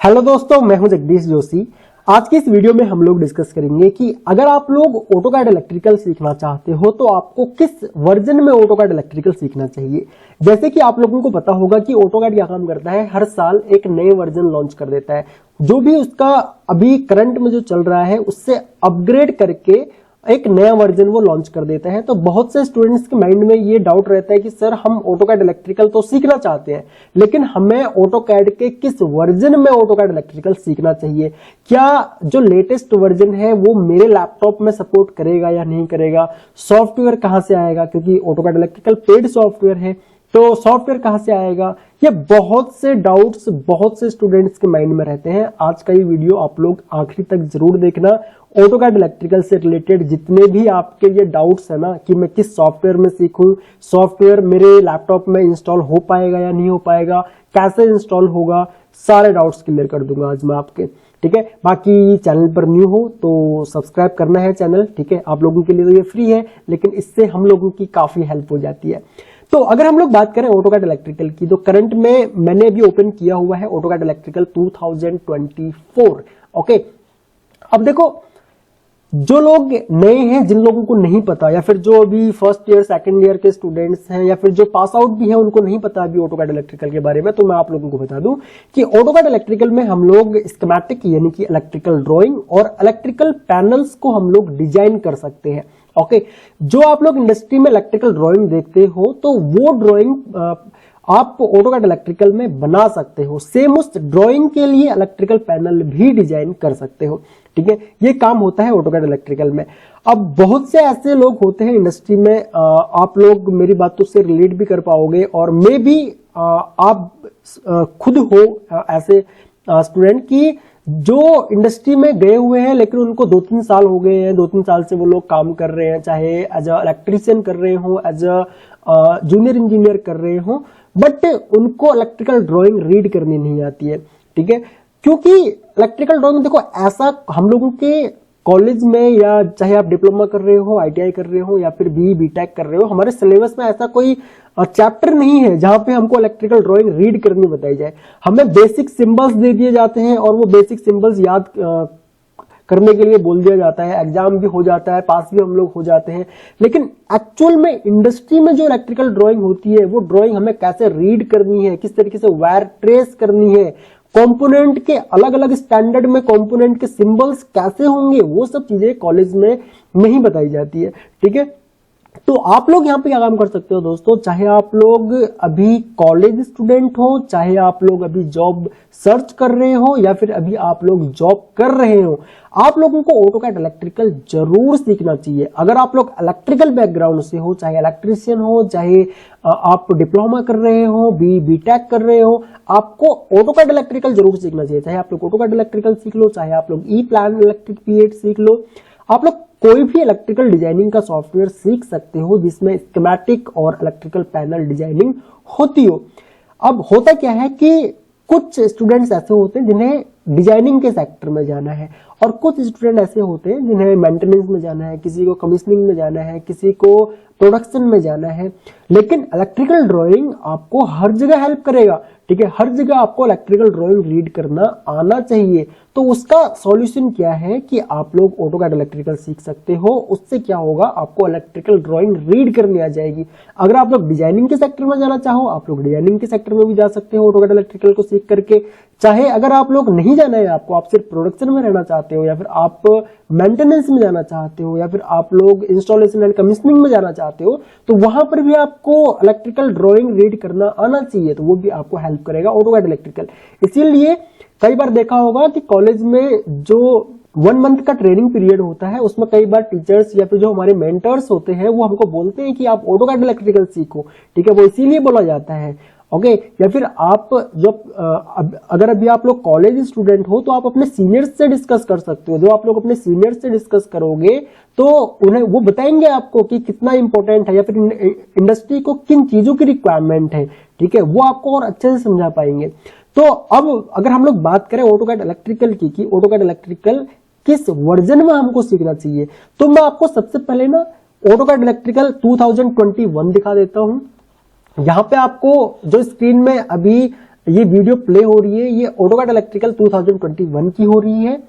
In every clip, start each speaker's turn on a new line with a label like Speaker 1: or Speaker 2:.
Speaker 1: Hello दोस्तों, मैं हूं जगदीश जोशी। आज की इस वीडियो में हम लोग डिस्कस करेंगे कि अगर आप लोग ऑटोकैड इलेक्ट्रिकल सीखना चाहते हो तो आपको किस वर्जन में ऑटोकैड इलेक्ट्रिकल सीखना चाहिए। जैसे कि आप लोगों को पता होगा कि ऑटोकैड क्या काम करता है, हर साल एक नए वर्जन लॉन्च कर देता है। जो भी उसका अभी करंट में जो चल रहा है उससे अपग्रेड करके एक नया वर्जन वो लॉन्च कर देता है। तो बहुत से स्टूडेंट्स के माइंड में ये डाउट रहता है कि सर हम ऑटोकैड इलेक्ट्रिकल तो सीखना चाहते हैं, लेकिन हमें ऑटोकैड के किस वर्जन में ऑटोकैड इलेक्ट्रिकल सीखना चाहिए। क्या जो लेटेस्ट वर्जन है वो मेरे लैपटॉप में सपोर्ट करेगा या नहीं करेगा। सॉफ्टवेयर कहां से आएगा, क्योंकि ऑटोकैड इलेक्ट्रिकल पेड सॉफ्टवेयर है, तो सॉफ्टवेयर कहां से आएगा। ये बहुत से डाउट्स बहुत से स्टूडेंट्स के माइंड में रहते हैं। आज का ये वीडियो आप लोग आखिरी तक जरूर देखना। ऑटोकैड इलेक्ट्रिकल से रिलेटेड जितने भी आपके ये डाउट्स है ना कि मैं किस सॉफ्टवेयर में सीखूं, सॉफ्टवेयर मेरे लैपटॉप में इंस्टॉल हो पाएगा या नहीं हो पाएगा, कैसे इंस्टॉल होगा, सारे डाउट्स क्लियर कर दूंगा आज मैं आपके। ठीक है, बाकी चैनल पर न्यू हो तो सब्सक्राइब करना है चैनल। ठीक है, आप लोगों के लिए तो ये फ्री है, लेकिन इससे हम लोगों की काफी हेल्प हो जाती है। तो अगर हम लोग बात करें ऑटोकैड इलेक्ट्रिकल की, तो करंट में मैंने अभी ओपन किया हुआ है ऑटोकैड इलेक्ट्रिकल 2024। ओके, अब देखो, जो लोग नए हैं, जिन लोगों को नहीं पता, या फिर जो अभी फर्स्ट ईयर सेकंड ईयर के स्टूडेंट्स हैं, या फिर जो पास आउट भी हैं, उनको नहीं पता अभी ऑटोकैड इलेक्ट्रिकल के बारे में, तो मैं आप लोगों को बता दूं कि ऑटोकैड इलेक्ट्रिकल में हम लोग स्कीमेटिक यानी कि इलेक्ट्रिकल ड्राइंग और इलेक्ट्रिकल पैनल्स को हम लोग डिजाइन कर सकते हैं। ओके, जो आप लोग इंडस्ट्री में इलेक्ट्रिकल ड्राइंग देखते हो तो वो ड्राइंग आप ऑटोकैड इलेक्ट्रिकल में बना सकते हो। सेम उस ड्राइंग के लिए इलेक्ट्रिकल पैनल भी डिजाइन कर सकते हो। ठीक है, ये काम होता है ऑटोकैड इलेक्ट्रिकल में। अब बहुत से ऐसे लोग होते हैं इंडस्ट्री में, आप लोग मेरी बातों से रिलेट भी कर पाओगे, और मे भी आप खुद हो ऐसे स्टूडेंट की जो इंडस्ट्री में गए हुए हैं, लेकिन उनको 2-3 साल हो गए हैं, 2-3 साल से वो लोग काम कर रहे हैं, चाहे एज अ इलेक्ट्रीशियन कर रहे हो, एज अ जूनियर इंजीनियर कर रहे हो, बट उनको इलेक्ट्रिकल ड्राइंग रीड करनी नहीं आती है। ठीक है, क्योंकि इलेक्ट्रिकल ड्राइंग देखो, ऐसा हम लोगों के कॉलेज में, या चाहे आप डिप्लोमा कर रहे हो, आईटीआई कर रहे हो, या फिर बीटेक कर रहे हो, हमारे सिलेबस में ऐसा कोई चैप्टर नहीं है जहां पे हमको इलेक्ट्रिकल ड्राइंग रीड करनी बताई जाए। हमें बेसिक सिंबल्स दे दिए जाते हैं और वो बेसिक सिंबल्स याद करने के लिए बोल दिया जाता है, एग्जाम भी हो जाता है, पास भी हम लोग हो जाते हैं। लेकिन एक्चुअल में इंडस्ट्री में जो इलेक्ट्रिकल ड्राइंग होती है, वो ड्राइंग हमें कैसे रीड करनी है, किस तरीके से वायर ट्रेस करनी है, कंपोनेंट के अलग अलग स्टैंडर्ड में कंपोनेंट के सिंबल्स कैसे होंगे, वो सब चीजें कॉलेज में नहीं बताई जाती है। ठीक है, तो आप लोग यहाँ पे क्या काम कर सकते हो दोस्तों, चाहे आप लोग अभी कॉलेज स्टूडेंट हो, चाहे आप लोग अभी जॉब सर्च कर रहे हो, या फिर अभी आप लोग जॉब कर रहे हो, आप लोगों को ऑटोकैड इलेक्ट्रिकल जरूर सीखना चाहिए। अगर आप लोग इलेक्ट्रिकल बैकग्राउंड से हो, चाहे इलेक्ट्रीशियन हो, चाहे आप डिप्लोमा कर रहे हो, बीटेक कर रहे हो, आपको ऑटोकैड इलेक्ट्रिकल जरूर सीखना चाहिए। चाहे आप लोग ऑटोकैड इलेक्ट्रिकल सीख लो, चाहे आप लोग ई प्लान इलेक्ट्रिक P8 सीख लो, आप लोग कोई भी इलेक्ट्रिकल डिजाइनिंग का सॉफ्टवेयर सीख सकते हो जिसमें स्कीमेटिक और इलेक्ट्रिकल पैनल डिजाइनिंग होती हो। अब होता क्या है कि कुछ स्टूडेंट्स ऐसे होते हैं जिन्हें डिजाइनिंग के सेक्टर में जाना है, और कुछ स्टूडेंट ऐसे होते हैं जिन्हें मेंटेनेंस में जाना है, किसी को कमीशनिंग में जाना है, किसी को प्रोडक्शन में जाना है। लेकिन इलेक्ट्रिकल ड्राइंग आपको हर जगह हेल्प करेगा। ठीक है, हर जगह आपको इलेक्ट्रिकल ड्राइंग रीड करना आना चाहिए। तो उसका सॉल्यूशन क्या है कि आप लोग ऑटोकैड इलेक्ट्रिकल सीख सकते हो। उससे क्या होगा, आपको इलेक्ट्रिकल ड्राइंग रीड करनी आ जाएगी। अगर आप लोग डिजाइनिंग के सेक्टर में जाना चाहो, आप लोग डिजाइनिंग के सेक्टर में भी जा सकते हो ऑटोकैड इलेक्ट्रिकल को सीख करके। चाहे अगर आप लोग नहीं जाना है, आपको आप सिर्फ प्रोडक्शन में रहना चाहते हो, या फिर आप मेंटेनेंस में जाना चाहते हो, या फिर आप लोग इंस्टॉलेशन एंड कमीशनिंग में जाना चाहते हो, तो वहां पर भी आपको इलेक्ट्रिकल ड्राइंग रीड करना आना चाहिए। तो वो भी आपको हेल्प करेगा ऑटोकैड इलेक्ट्रिकल। इसीलिए कई बार देखा होगा कि कॉलेज में जो 1 मंथ का ट्रेनिंग पीरियड होता है, उसमें कई बार टीचर्स या फिर जो हमारे मेंटर्स होते हैं वो हमको बोलते हैं कि आप ऑटोकैड इलेक्ट्रिकल सीखो। ठीक है, वो इसीलिए बोला जाता है। ओके, या फिर आप जब अगर अभी आप लोग कॉलेज स्टूडेंट हो तो आप अपने सीनियर्स से डिस्कस कर सकते हो। जो आप लोग अपने सीनियर्स से डिस्कस करोगे तो उन्हें वो बताएंगे आपको कि कितना इंपॉर्टेंट है, या फिर इंडस्ट्री को किन चीजों की रिक्वायरमेंट है। ठीक है, वो आपको और अच्छे से समझा पाएंगे। तो अब अगर हम लोग बात करें ऑटोकैड इलेक्ट्रिकल की कि ऑटोकैड इलेक्ट्रिकल किस वर्जन में हमको सीखना चाहिए, तो मैं आपको सबसे पहले ना ऑटोकैड इलेक्ट्रिकल 2021 दिखा देता हूं। यहां पे आपको जो स्क्रीन में अभी ये वीडियो प्ले हो रही है ये ऑटोकैड इलेक्ट्रिकल 2021 की हो रही है।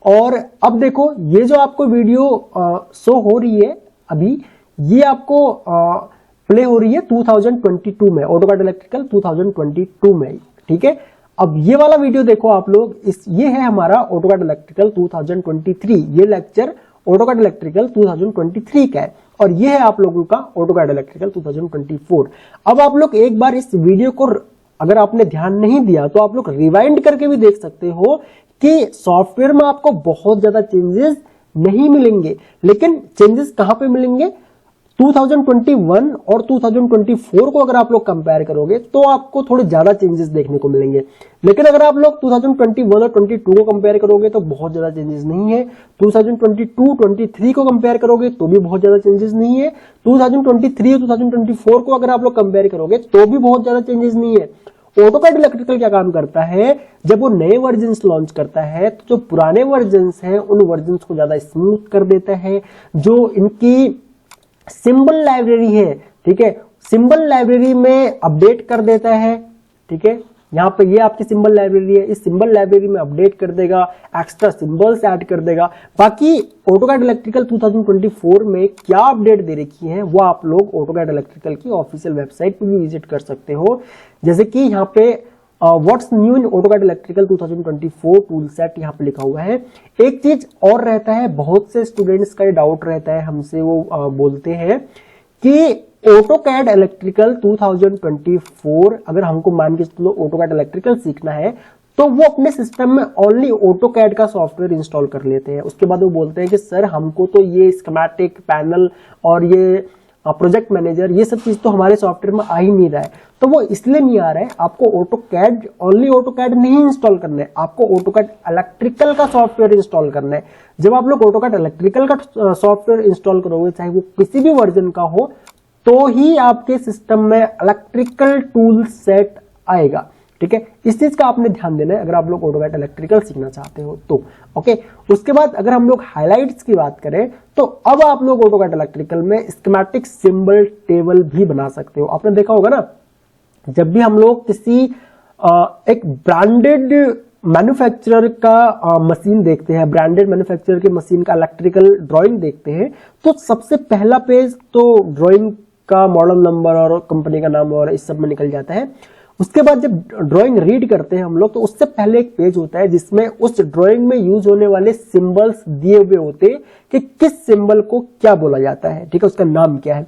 Speaker 1: और अब देखो ये जो आपको वीडियो शो हो रही है अभी, ये आपको प्ले हो रही है 2022 में, ऑटोकैड इलेक्ट्रिकल 2022 में, ठीक है। अब ये वाला वीडियो देखो आप लोग, ये है हमारा ऑटोकैड इलेक्ट्रिकल 2023, ये लेक्चर ऑटोकैड इलेक्ट्रिकल 2023 का है, और ये है आप लोगों का ऑटोकैड इलेक्ट्रिकल 2024। अब आप लोग एक बार इस वीडियो को अगर आपने ध्यान नहीं दिया तो आप लोग रिवाइंड करके भी देख सकते हो कि सॉफ्टवेयर में आपको बहुत ज्यादा चेंजेस नहीं मिलेंगे, लेकिन चेंजेस कहां पे मिलेंगे, 2021 और 2024 को अगर आप लोग कंपेयर करोगे तो आपको थोड़े ज्यादा चेंजेस देखने को मिलेंगे। लेकिन अगर आप लोग 2021 और 22 को कंपेयर करोगे तो बहुत ज्यादा चेंजेस नहीं है। 2022, 23 को कंपेयर करोगे तो भी बहुत ज्यादा चेंजेस नहीं है। 2023 और 2024 को अगर आप लोग कंपेयर करोगे तो भी बहुत ज्यादा चेंजेस नहीं है। ऑटोकैड इलेक्ट्रिकल क्या काम करता है, जब वो नए वर्जन्स लॉन्च करता है तो जो पुराने वर्जन्स हैं उन वर्जन्स को ज्यादा स्मूथ कर देता है। जो इनकी सिंबल लाइब्रेरी है, ठीक है, सिंबल लाइब्रेरी में अपडेट कर देता है, ठीक है। यहाँ पे ये आपकी सिंबल लाइब्रेरी है, इस सिंबल लाइब्रेरी में अपडेट कर देगा, एक्स्ट्रा सिंबल्स ऐड कर देगा। बाकी ऑटोकैड इलेक्ट्रिकल 2024 में क्या अपडेट दे रखी है वो आप लोग ऑटोकैड इलेक्ट्रिकल की ऑफिशियल वेबसाइट पे भी विजिट कर सकते हो। जैसे कि यहाँ पे what's new in AutoCAD electrical 2024 tool set यहाँ पे लिखा हुआ है। एक चीज और रहता है, बहुत से स्टूडेंट्स का डाउट रहता है हमसे, वो बोलते हैं कि ऑटोकैड इलेक्ट्रिकल 2024 अगर हमको मान के चलो ऑटोकैड इलेक्ट्रिकल सीखना है तो वो अपने सिस्टम में ओनली ऑटोकैड का सॉफ्टवेयर इंस्टॉल कर लेते हैं। उसके बाद वो बोलते हैं कि सर हमको तो ये स्कीमेटिक पैनल और ये प्रोजेक्ट मैनेजर ये सब चीज तो हमारे सॉफ्टवेयर में आ ही नहीं रहा है। तो वो इसलिए नहीं आ रहा है, आपको ऑटोकैड ओनली ऑटोकैड नहीं इंस्टॉल करना है, आपको ऑटोकैड इलेक्ट्रिकल का सॉफ्टवेयर इंस्टॉल करना है। जब आप लोग ऑटोकैड इलेक्ट्रिकल का सॉफ्टवेयर इंस्टॉल करोगे, चाहे वो किसी भी वर्जन का हो, तो ही आपके सिस्टम में इलेक्ट्रिकल टूल सेट आएगा, ठीक है। इस चीज का आपने ध्यान देना है अगर आप लोग ऑटोकैड इलेक्ट्रिकल सीखना चाहते हो तो, ओके। उसके बाद अगर हम लोग हाइलाइट्स की बात करें तो अब आप लोग ऑटोकैड इलेक्ट्रिकल में स्कीमेटिक सिंबल टेबल भी बना सकते हो। आपने देखा होगा ना, जब भी हम लोग किसी एक ब्रांडेड मैन्युफैक्चरर का मशीन देखते हैं, ब्रांडेड मैन्युफैक्चरर की मशीन का इलेक्ट्रिकल ड्राइंग देखते हैं, तो सबसे पहला पेज तो ड्राइंग का मॉडल नंबर और कंपनी का नाम और इस सब में निकल जाता है। उसके बाद जब ड्राइंग रीड करते हैं हम लोग तो उससे पहले एक पेज होता है जिसमें उस ड्राइंग में यूज होने वाले सिंबल्स दिए हुए होते हैं कि किस सिंबल को क्या बोला जाता है, ठीक है, उसका नाम क्या है।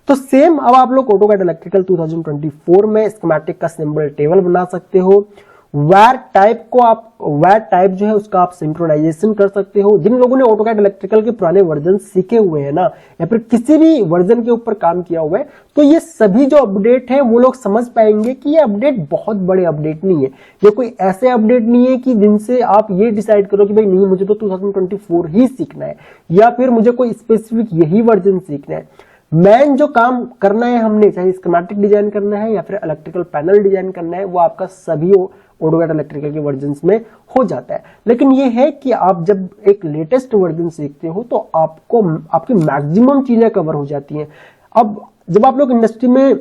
Speaker 1: तो सेम अब आप लोग ऑटोकैड इलेक्ट्रिकल 2024 में स्कीमेटिक का सिंबल टेबल बना सकते हो। वायर टाइप जो है उसका आप सिंक्रोनाइजेशन कर सकते हो। जिन लोगों ने ऑटोकैड इलेक्ट्रिकल के पुराने वर्जन सीखे हुए हैं ना, या फिर किसी भी वर्जन के ऊपर काम किया हुआ है, तो ये सभी जो अपडेट है वो लोग समझ पाएंगे कि ये अपडेट बहुत बड़े अपडेट नहीं है, ये कोई ऐसे अपडेट नहीं है कि जिनसे आप ये डिसाइड करो कि भाई नहीं मुझे तो 2024 ही सीखना है, या फिर मुझे कोई स्पेसिफिक यही वर्जन सीखना है। मेन जो काम करना है हमने, चाहे स्कीमेटिक डिजाइन करना है या फिर इलेक्ट्रिकल पैनल डिजाइन करना है, वो आपका सभी ऑटोकैड इलेक्ट्रिकल के वर्जन्स में हो जाता है। लेकिन ये है कि आप जब एक लेटेस्ट वर्जन सीखते हो तो आपको आपकी मैक्सिमम चीजें कवर हो जाती हैं। अब जब आप लोग इंडस्ट्री में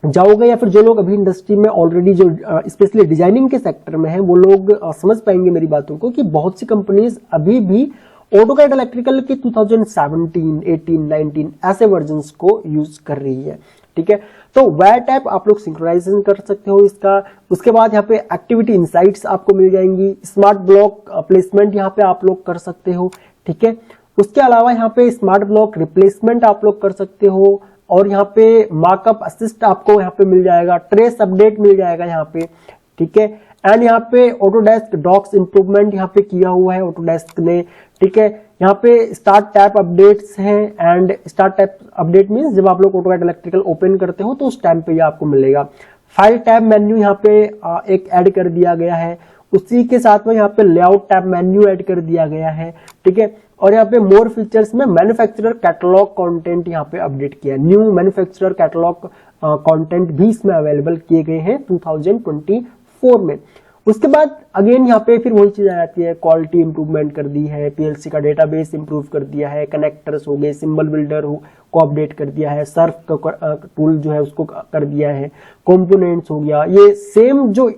Speaker 1: जाओगे या फिर जो लोग अभी इंडस्ट्री में ऑलरेडी जो स्पेशली डिजाइनिंग के सेक्टर में है वो लोग समझ पाएंगे मेरी बातों को कि बहुत सी कंपनीज अभी भी ऑटोकैड इलेक्ट्रिकल के 2017, 18, 19 ऐसे वर्जन्स को यूज कर रही है, ठीक है। तो वायर टाइप आप लोग सिंक्रोनाइजेशन कर सकते हो इसका। उसके बाद यहाँ पे एक्टिविटी इनसाइट्स आपको मिल जाएंगी। स्मार्ट ब्लॉक प्लेसमेंट यहाँ पे आप लोग कर सकते हो, ठीक है। उसके अलावा यहाँ पे स्मार्ट ब्लॉक रिप्लेसमेंट आप लोग कर सकते हो, और यहाँ पे मार्कअप असिस्ट आपको यहाँ पे मिल जाएगा, ट्रेस अपडेट मिल जाएगा यहाँ पे, ठीक है। एंड यहाँ पे ऑटोडेस्क डॉक्स इंप्रूवमेंट यहाँ पे किया हुआ है ऑटोडेस्क ने, ठीक है। यहाँ पे स्टार्ट टैप अपडेट्स हैं, and start tap update means जब आप लोग ऑटोकैड इलेक्ट्रिकल ओपन करते हो तो उस टाइम पे ये आपको मिलेगा। फाइल टैब मेन्यू यहाँ पे एक ऐड कर दिया गया है, उसी के साथ में यहाँ पे लेआउट टैब मेन्यू ऐड कर दिया गया है, ठीक है। और यहाँ पे मोर फीचर्स में मैन्युफैक्चरर कैटलॉग कंटेंट यहाँ पे अपडेट किया, न्यू मैन्युफैक्चरर कैटलॉग कंटेंट भी इसमें अवेलेबल किए गए हैं 2024 में। उसके बाद अगेन यहाँ पे फिर वही चीज आ जाती है, क्वालिटी इंप्रूवमेंट कर दी है, पीएलसी का डेटाबेस इंप्रूव कर दिया है, कनेक्टर्स हो गए, सिंबल बिल्डर को अपडेट कर दिया है, सर्फ का टूल जो है उसको कर दिया है, कंपोनेंट्स हो गया। ये सेम जो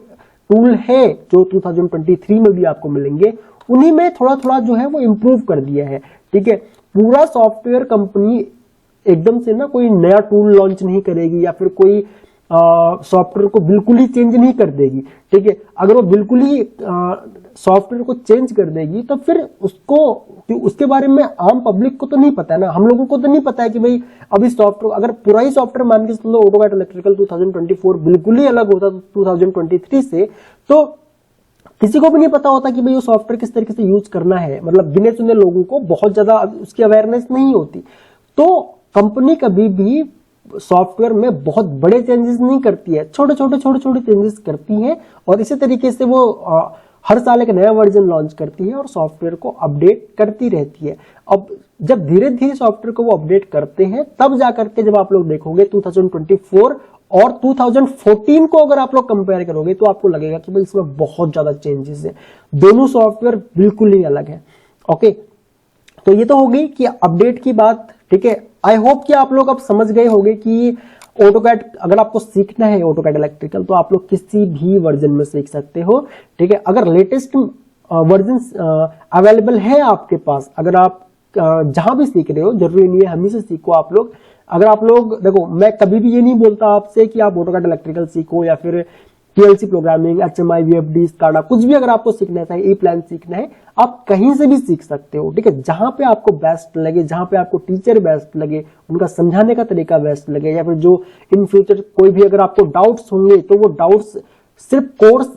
Speaker 1: टूल है जो 2023 में भी आपको मिलेंगे, उन्हीं में थोड़ा थोड़ा जो है वो इम्प्रूव कर दिया है। ठीक है, पूरा सॉफ्टवेयर कंपनी एकदम से ना कोई नया टूल लॉन्च नहीं करेगी या फिर कोई सॉफ्टवेयर को बिल्कुल ही चेंज नहीं कर देगी। ठीक है, अगर वो बिल्कुल ही सॉफ्टवेयर को चेंज कर देगी तो फिर उसके बारे में आम पब्लिक को तो नहीं पता है ना, हम लोगों को तो नहीं पता है कि भाई अभी सॉफ्टवेयर, अगर पूरा ही सॉफ्टवेयर मान के चलो ऑटोकैड इलेक्ट्रिकल 2024 बिल्कुल ही अलग होता 2023 से, तो किसी को भी नहीं पता होता कि भाई वो सॉफ्टवेयर किस तरीके से यूज करना है। मतलब गिने चुने लोगों को बहुत ज्यादा उसकी अवेयरनेस नहीं होती। तो कंपनी कभी भी सॉफ्टवेयर में बहुत बड़े चेंजेस नहीं करती है, छोटे छोटे चेंजेस करती है और इसी तरीके से वो हर साल एक नया वर्जन लॉन्च करती है और सॉफ्टवेयर को अपडेट करती रहती है। अब जब धीरे धीरे सॉफ्टवेयर को वो अपडेट करते हैं तब जाकर के जब आप लोग देखोगे 2024 और 2014 को अगर आप लोग कंपेयर करोगे तो आपको लगेगा कि भाई इसमें बहुत ज्यादा चेंजेस है, दोनों सॉफ्टवेयर बिल्कुल ही अलग है। ओके, तो ये तो हो गई कि अपडेट की बात। ठीक है, आई होप कि आप लोग अब समझ गए होंगे कि ऑटोकैड अगर आपको सीखना है ऑटोकैड इलेक्ट्रिकल तो आप लोग किसी भी वर्जन में सीख सकते हो। ठीक है, अगर लेटेस्ट वर्जन अवेलेबल है आपके पास, अगर आप जहां भी सीख रहे हो, जरूरी नहीं है हम ही से सीखो आप लोग। अगर आप लोग देखो, मैं कभी भी ये नहीं बोलता आपसे कि आप ऑटोकैड इलेक्ट्रिकल सीखो या फिर PLC programming, HMI, VFD, SCADA, कुछ भी अगर आपको सीखना है, ई प्लान सीखना है, आप कहीं से भी सीख सकते हो। ठीक है, जहां पे आपको बेस्ट लगे, जहां पे आपको टीचर बेस्ट लगे, उनका समझाने का तरीका बेस्ट लगे, या फिर जो इन फ्यूचर कोई भी अगर आपको डाउट्स होंगे तो वो डाउट्स सिर्फ कोर्स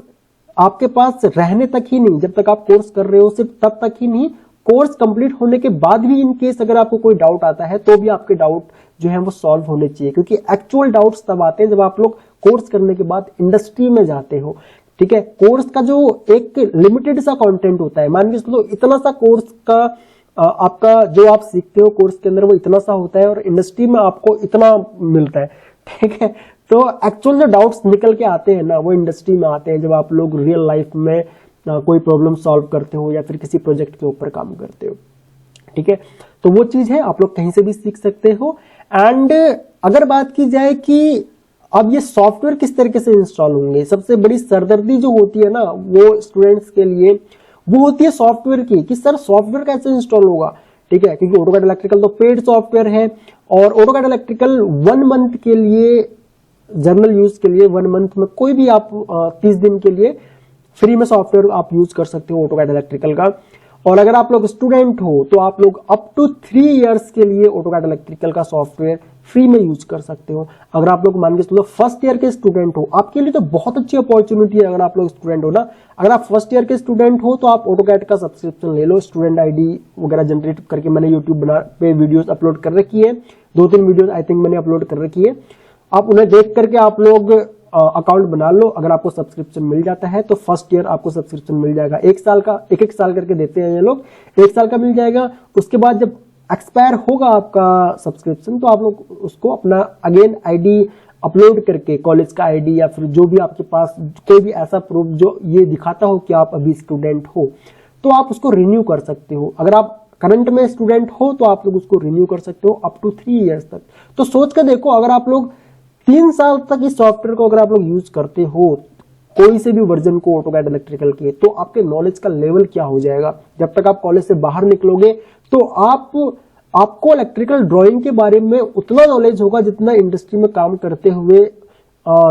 Speaker 1: आपके पास रहने तक ही नहीं, जब तक आप कोर्स कर रहे हो सिर्फ तब तक ही नहीं, कोर्स कंप्लीट होने के बाद भी इन केस अगर आपको कोई डाउट आता है तो भी आपके डाउट जो है वो सॉल्व होने चाहिए, क्योंकि एक्चुअल डाउट्स तब आते हैं जब आप लोग कोर्स करने के बाद इंडस्ट्री में जाते हो। ठीक है, कोर्स का जो एक लिमिटेड सा कंटेंट होता है, मान के चलो इतना सा कोर्स का आपका जो आप सीखते हो कोर्स के अंदर वो इतना सा होता है और इंडस्ट्री में आपको इतना मिलता है। ठीक है, तो एक्चुअल जो डाउट्स निकल के आते हैं ना वो इंडस्ट्री में आते हैं जब आप लोग रियल लाइफ में कोई प्रॉब्लम सॉल्व करते हो या फिर किसी प्रोजेक्ट के ऊपर काम करते हो। ठीक है, तो वो चीज है, आप लोग कहीं से भी सीख सकते हो। एंड अगर बात की जाए कि अब ये सॉफ्टवेयर किस तरीके से इंस्टॉल होंगे, सबसे बड़ी सरदर्दी जो होती है ना वो स्टूडेंट्स के लिए वो होती है सॉफ्टवेयर की, कि सर सॉफ्टवेयर कैसे इंस्टॉल होगा। ठीक है, क्योंकि ऑटोकैड इलेक्ट्रिकल तो पेड सॉफ्टवेयर है और ऑटोकैड इलेक्ट्रिकल 1 मंथ के लिए, जनरल यूज के लिए 1 मंथ में कोई भी आप 30 दिन के लिए फ्री में सॉफ्टवेयर आप यूज कर सकते हो ऑटोकैड इलेक्ट्रिकल का। और अगर आप लोग स्टूडेंट हो तो आप लोग अप टू 3 इयर्स के लिए ऑटोकैड इलेक्ट्रिकल का सॉफ्टवेयर फ्री में यूज कर सकते हो। अगर आप लोग मान के चलो फर्स्ट ईयर के स्टूडेंट हो, आपके लिए तो बहुत अच्छी अपॉर्चुनिटी है। अगर आप लोग स्टूडेंट हो ना, अगर आप फर्स्ट ईयर के स्टूडेंट हो तो आप ऑटोकैड का सब्सक्रिप्शन ले लो, स्टूडेंट आईडी वगैरह जनरेट करके मैंने यूट्यूब पे वीडियोस अपलोड कर रखी है, 2-3 वीडियोस आई थिंक मैंने अपलोड कर रखी है, आप उन्हें देख करके आप लोग अकाउंट बना लो। अगर आपको सब्सक्रिप्शन मिल जाता है तो फर्स्ट ईयर आपको सब्सक्रिप्शन मिल जाएगा, 1 साल का, 1-1 साल करके देते हैं ये लोग, 1 साल का मिल जाएगा। उसके बाद जब एक्सपायर होगा आपका सब्सक्रिप्शन तो आप लोग उसको अपना अगेन आईडी अपलोड करके, कॉलेज का आईडी या फिर जो भी आपके पास कोई भी ऐसा प्रूफ जो ये दिखाता हो कि आप अभी स्टूडेंट हो, तो आप उसको रिन्यू कर सकते हो। अगर आप करंट में स्टूडेंट हो तो आप लोग उसको रिन्यू कर सकते हो अप टू 3 इयर्स तक। तो सोच कर देखो, अगर आप लोग 3 साल तक इस सॉफ्टवेयर को अगर आप लोग यूज करते हो कोई से भी वर्जन को ऑटोकैड इलेक्ट्रिकल के, तो आपके नॉलेज का लेवल क्या हो जाएगा। जब तक आप कॉलेज से बाहर निकलोगे तो आपको इलेक्ट्रिकल ड्राइंग के बारे में उतना नॉलेज होगा जितना इंडस्ट्री में काम करते हुए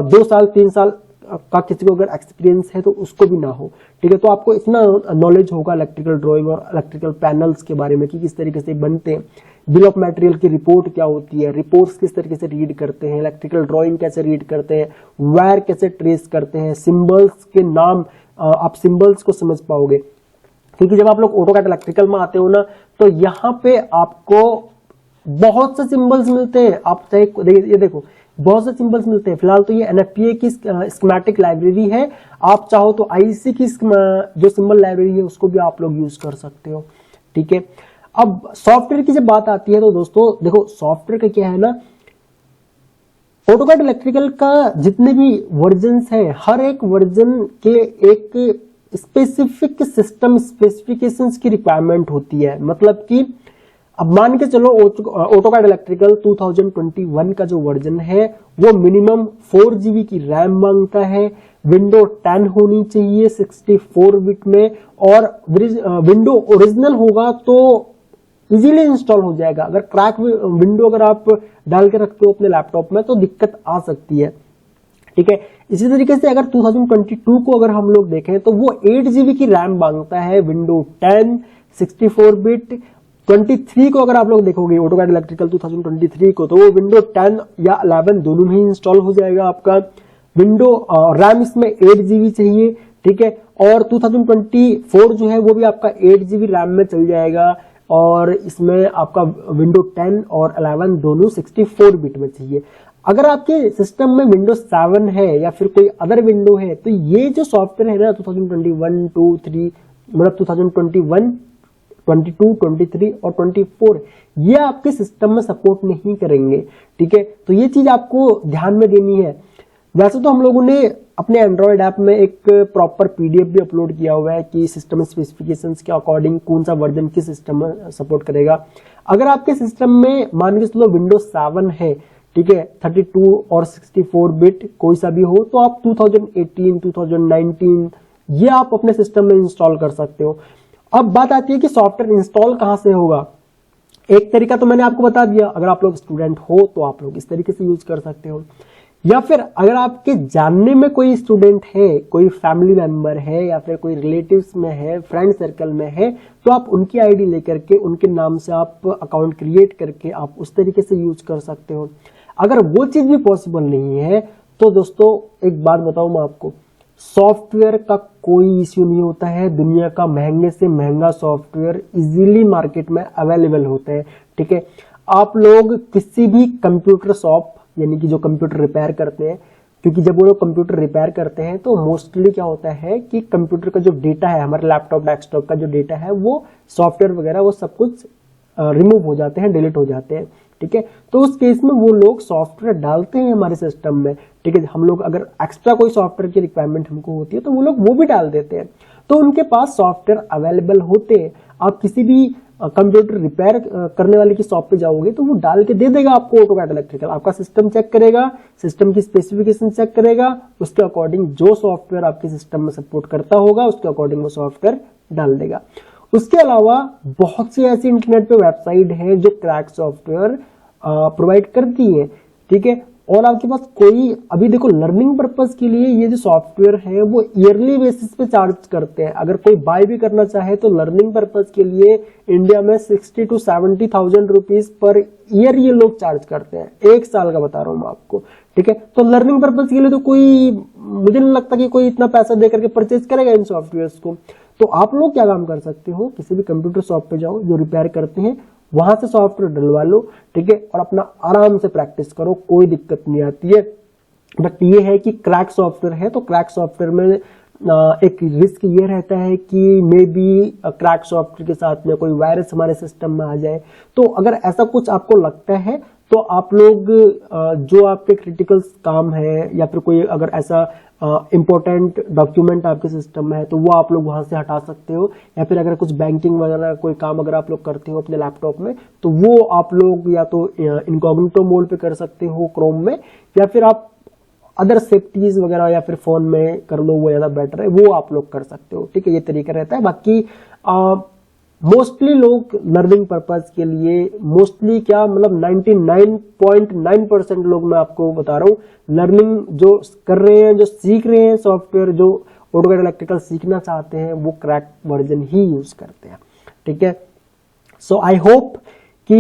Speaker 1: 2 साल 3 साल का किसी को अगर एक्सपीरियंस है तो उसको भी ना हो। ठीक है, तो आपको इतना नॉलेज होगा इलेक्ट्रिकल ड्राइंग और इलेक्ट्रिकल पैनल्स के बारे में कि किस तरीके से बनते हैं, बिल ऑफ मटेरियल की रिपोर्ट क्या होती है, रिपोर्ट्स किस तरीके से रीड करते हैं, इलेक्ट्रिकल ड्राइंग कैसे रीड करते हैं, वायर कैसे ट्रेस करते हैं, सिंबल्स के नाम, आप सिंबल्स को समझ पाओगे। क्योंकि जब आप लोग ऑटोकैड इलेक्ट्रिकल में आते हो ना तो यहाँ पे आपको बहुत से सिंबल्स मिलते हैं। आप चाहे ये देखो बहुत से सिंबल्स मिलते हैं। फिलहाल तो ये एनएफपीए की स्कीमेटिक लाइब्रेरी है, आप चाहो तो आईसी की जो सिंबल लाइब्रेरी है उसको भी आप लोग यूज कर सकते हो। ठीक है, अब सॉफ्टवेयर की जब बात आती है तो दोस्तों देखो सॉफ्टवेयर का क्या है ना, ऑटोकैड इलेक्ट्रिकल का जितने भी वर्जन्स हैं हर एक वर्जन के एक स्पेसिफिक सिस्टम स्पेसिफिकेशंस की रिक्वायरमेंट होती है। मतलब कि अब मान के चलो ऑटोकैड इलेक्ट्रिकल 2021 का जो वर्जन है वो मिनिमम 4 GB की रैम मांगता है, विंडो 10 होनी चाहिए 64 बिट में, और विंडो ओरिजिनल होगा तो इजीली इंस्टॉल हो जाएगा। अगर क्रैक विंडो अगर आप डाल के रखते हो अपने लैपटॉप में तो दिक्कत आ सकती है, ठीक है। इसी तरीके से अगर 2022 को अगर हम लोग देखें तो वो 8 GB की रैम मांगता है, विंडो 10 64 बिट। 23 को अगर आप लोग देखोगे ऑटोकैड इलेक्ट्रिकल 2023 को, तो वो विंडो 10 या 11 दोनों ही इंस्टॉल हो जाएगा आपका। विंडो रैम इसमें 8 GB चाहिए, ठीक है। और 2024 जो है वो भी आपका 8 GB रैम में चल जाएगा, और इसमें आपका विंडो 10 और 11 दोनों 64 बिट में चाहिए। अगर आपके सिस्टम में विंडोज 7 है या फिर कोई अदर विंडो है तो ये जो सॉफ्टवेयर है ना 2021, 2, 3 मतलब 2021, 22, 23 और 24 ये आपके सिस्टम में सपोर्ट नहीं करेंगे, ठीक है। तो ये चीज आपको ध्यान में देनी है। वैसे तो हम लोगों ने अपने एंड्रॉयड ऐप में एक प्रॉपर PDF भी अपलोड किया हुआ है कि सिस्टम स्पेसिफिकेशंस के अकॉर्डिंग कौन सा वर्जन किस सिस्टम में सपोर्ट करेगा। अगर आपके सिस्टम में मान के चलो विंडोज 7 है, ठीक है, 32 और 64 बिट कोई सा भी हो, तो आप 2018, 2019 ये आप अपने सिस्टम में इंस्टॉल कर सकते हो। अब बात आती है कि सॉफ्टवेयर इंस्टॉल कहां से होगा। एक तरीका तो मैंने आपको बता दिया, अगर आप लोग स्टूडेंट हो तो आप लोग इस तरीके से यूज कर सकते हो, या फिर अगर आपके जानने में कोई स्टूडेंट है, कोई फैमिली मेंबर है या फिर कोई रिलेटिव्स में है, फ्रेंड सर्कल में है, तो आप उनकी आईडी लेकर के उनके नाम से आप अकाउंट क्रिएट करके आप उस तरीके से यूज कर सकते हो। अगर वो चीज भी पॉसिबल नहीं है तो दोस्तों एक बात बताऊं मैं आपको, सॉफ्टवेयर का कोई इश्यू नहीं होता है। दुनिया का महंगे से महंगा सॉफ्टवेयर इजीली मार्केट में अवेलेबल होते हैं, ठीक है। आप लोग किसी भी कंप्यूटर शॉप यानी कि जो कंप्यूटर रिपेयर करते हैं, क्योंकि जब वो लोग कंप्यूटर रिपेयर करते हैं तो मोस्टली क्या होता है कि कंप्यूटर का जो डेटा है, हमारे लैपटॉप डेस्कटॉप का जो डेटा है वो सॉफ्टवेयर वगैरह वो सब कुछ रिमूव हो जाते हैं, डिलीट हो जाते हैं, ठीक है। तो उस केस में वो लोग सॉफ्टवेयर डालते हैं हमारे सिस्टम में, ठीक है। हम लोग अगर एक्स्ट्रा कोई सॉफ्टवेयर की रिक्वायरमेंट हमको होती है तो वो लोग वो भी डाल देते हैं, तो उनके पास सॉफ्टवेयर अवेलेबल होते हैं। आप किसी भी कंप्यूटर रिपेयर करने वाले की शॉप पे जाओगे तो वो डाल के दे देगा आपको ऑटोकैड इलेक्ट्रिकल। आपका सिस्टम चेक करेगा, सिस्टम की स्पेसिफिकेशन चेक करेगा, उसके अकॉर्डिंग जो सॉफ्टवेयर आपके सिस्टम में सपोर्ट करता होगा उसके अकॉर्डिंग वो सॉफ्टवेयर डाल देगा। उसके अलावा बहुत सी ऐसी इंटरनेट पे वेबसाइट है जो क्रैक सॉफ्टवेयर प्रोवाइड करती है, ठीक है। और आपके पास कोई अभी देखो लर्निंग पर्पस के लिए ये जो सॉफ्टवेयर है वो ईयरली बेसिस पे चार्ज करते हैं। अगर कोई बाय भी करना चाहे तो लर्निंग पर्पस के लिए इंडिया में 60 to 70,000 रुपीज पर ईयर ये लोग चार्ज करते हैं, 1 साल का बता रहा हूं मैं आपको, ठीक है। तो लर्निंग पर्पस के लिए तो कोई, मुझे नहीं लगता कि कोई इतना पैसा दे करके परचेज करेगा इन सॉफ्टवेयर को। तो आप लोग क्या काम कर सकते हो, किसी भी कंप्यूटर शॉप पे जाओ जो रिपेयर करते हैं, वहां से सॉफ्टवेयर डलवा लो, ठीक है, और अपना आराम से प्रैक्टिस करो, कोई दिक्कत नहीं आती है। बट ये है कि क्रैक सॉफ्टवेयर है तो क्रैक सॉफ्टवेयर में एक रिस्क ये रहता है कि मे बी क्रैक सॉफ्टवेयर के साथ में कोई वायरस हमारे सिस्टम में आ जाए। तो अगर ऐसा कुछ आपको लगता है तो आप लोग जो आपके क्रिटिकल काम है या फिर कोई अगर ऐसा इंपॉर्टेंट डॉक्यूमेंट आपके सिस्टम में है तो वो आप लोग वहां से हटा सकते हो, या फिर अगर कुछ बैंकिंग वगैरह कोई काम अगर आप लोग करते हो अपने लैपटॉप में तो वो आप लोग या तो इनकॉग्निटो मोड पे कर सकते हो क्रोम में, या फिर आप अदर सेफ्टीज वगैरह या फिर फोन में कर लो, वो ज्यादा बेटर है, वो आप लोग कर सकते हो, ठीक है। ये तरीका रहता है। बाकी मोस्टली लोग लर्निंग पर्पस के लिए मोस्टली क्या मतलब 99.9% लोग मैं आपको बता रहा हूँ लर्निंग जो कर रहे हैं, जो सीख रहे हैं सॉफ्टवेयर, जो ऑटोकैड इलेक्ट्रिकल सीखना चाहते हैं वो क्रैक वर्जन ही यूज करते हैं, ठीक है। सो आई होप कि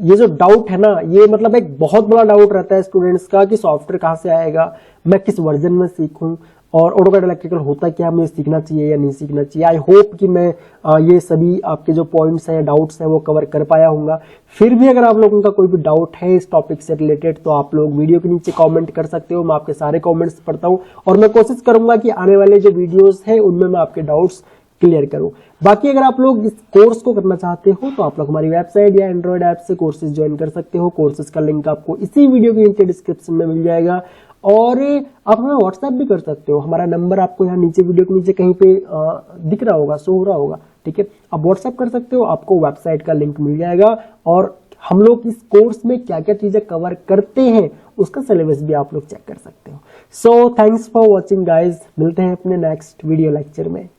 Speaker 1: ये जो डाउट है ना, ये मतलब एक बहुत बड़ा डाउट रहता है स्टूडेंट्स का कि सॉफ्टवेयर कहाँ से आएगा, मैं किस वर्जन में सीखूं, और ऑटोकैड इलेक्ट्रिकल होता क्या, मुझे सीखना चाहिए या नहीं सीखना चाहिए। आई होप कि मैं ये सभी आपके जो पॉइंट्स हैं, डाउट्स हैं वो कवर कर पाया हूँगा। फिर भी अगर आप लोगों का कोई भी डाउट है इस टॉपिक से रिलेटेड तो आप लोग वीडियो के नीचे कमेंट कर सकते हो, मैं आपके सारे कमेंट्स पढ़ता हूँ और मैं कोशिश करूंगा कि आने वाले जो वीडियोस हैं उनमें मैं आपके डाउट्स क्लियर करूं। बाकी अगर आप लोग इस कोर्स को करना चाहते हो तो आप लोग हमारी वेबसाइट या एंड्रॉइड ऐप से कोर्सेज ज्वाइन कर सकते हो। कोर्सेज का लिंक आपको इसी वीडियो के नीचे डिस्क्रिप्शन में मिल जाएगा, और आप हमें व्हाट्सएप भी कर सकते हो। हमारा नंबर आपको यहाँ नीचे वीडियो के नीचे कहीं पे दिख रहा होगा, शो हो रहा होगा, ठीक है, आप व्हाट्सएप कर सकते हो, आपको वेबसाइट का लिंक मिल जाएगा और हम लोग इस कोर्स में क्या क्या चीजें कवर करते हैं उसका सिलेबस भी आप लोग चेक कर सकते हो। So thanks for watching guys, मिलते हैं अपने नेक्स्ट वीडियो लेक्चर में।